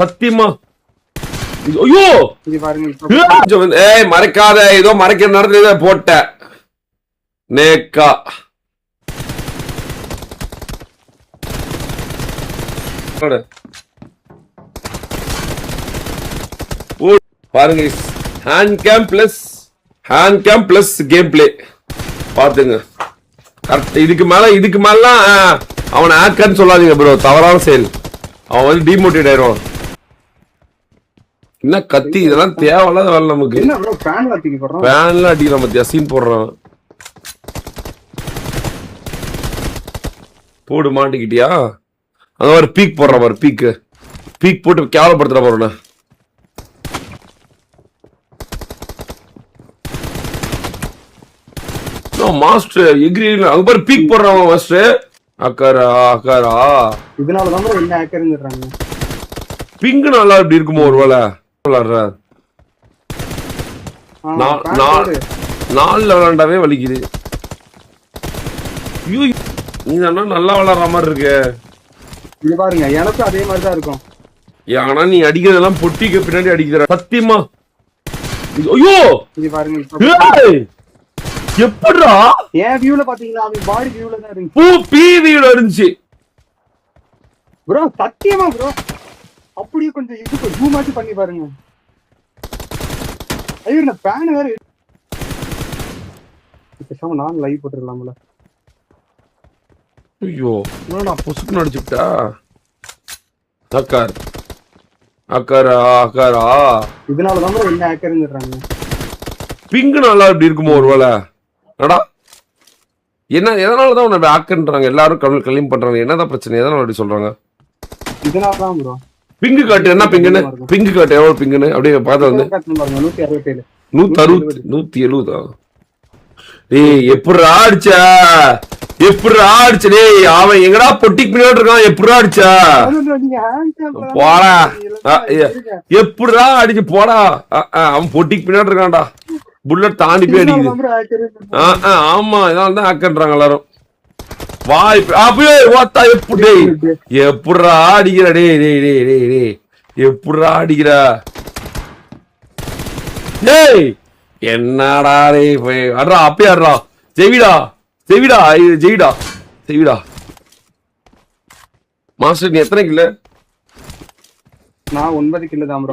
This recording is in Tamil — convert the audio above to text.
சத்தியமா ஐயோ ஏய் மறைக்காத ஏதோ மறைக்கிற நடந்தத போட்ட நேக்கா பாருங்க hand game plus game play பாத்துங்க கரெக்ட். இதுக்கு மேல அவன் ஆக்கன்னு சொல்லாதீங்க ப்ரோ, தவறான செயல். அவன் வந்து டிமோட்டிவேட் ஆயிடுவான். என்ன கத்தி இதெல்லாம் தேவையில்லாத வேலை நமக்கு. பேன்ல அடிக்கிறான் பத்தியா, சீன் போடுறான். போடு மாட்டிக்கிட்டியா? அந்த மாதிரி பீக் போடுற மாதிரி பீக் போட்டு கேவலப்படுத்துற போறேன். மாஸ்டர் எக்ரி அங்க பாரு பீக் போடுறான் மாஸ்டர். அக்காரா இதனாலதான் என்ன ஹேக்கர்ங்கறாங்க. பிங்க் நல்லா இப்படி இருக்குமோ ஒருவேளை விளையாடுற நாலுல விளையாண்டாவே வலிக்குது. நீ தானே நல்லா விளையாடுற மாதிரி இருக்கு. இது பாருங்க எனக்கும் அதே மாதிரி தான் இருக்கும். ஆனா நீ அடிக்கிறதெல்லாம் பொட்டிக்கு பின்னாடி அடிக்கிற சத்தியமா. ஐயோ இது பாருங்க எப்படா ஏன் வியூல பாத்தீங்களா? அவன் பாடி வியூல தான் இருந்துச்சு. பி வியூல இருந்துச்சு ப்ரோ, சத்தியமா ப்ரோ. அப்படியே கொஞ்சம் இதுக்கு ஜூம் ஆச்சு பண்ணி பாருங்க. ஐயோ நான் பேன் வேற பேசாம நான் லைவ் போட்டுடலாம்ல. ஐயோ என்னடா பொசுக்கு அடிச்சுட்டா. அக்காரா இதனாலதான் என்ன ஹேக்கர்ங்கறாங்க. பிங்க் நல்லா இப்படி இருக்குமோ ஒருவேளை. நடா என்ன எதனாலதான் உன்னை ஆக்குன்றாங்க எல்லாரும் கிளீம் பண்றாங்க. என்னதான் பிரச்சனை? எதனால அப்படி சொல்றாங்க? இதனாலதான் ப்ரோ. பிங்கு காட்டு என்ன பிங்குன்னு, பிங்கு காட்டு எவ்வளவு பிங்குன்னு அப்படியே பார்த்து வந்து 170. ஏய் எப்படிடா அடிச்ச டேய்? அவன் எங்கடா பொட்டிக்கு பின்னாடி இருக்கான். எப்படிடா அடிச்சா? போடா எப்படிடா அடிச்சு போடா. அவன் பொட்டிக்கு பின்னாடி இருக்கான்டா. புல்லட் தாண்டி போய் அடிக்குது. ஆமா இதனாலதான் ஹேக்கர்ன்றாங்க எல்லாரும். வாய் அப்படியே ஓத்தா எப்படிடா அடிக்கிற டேய் எப்படிடா அடிக்கிற டேய்? என்னடா டேய் அட்ரா அப்பயே அட்ரா ஜெய்விடா. மாஸ்டர் நீ எத்தனை கிலோ? நான் 9 கிலோ தான் ப்ரோ.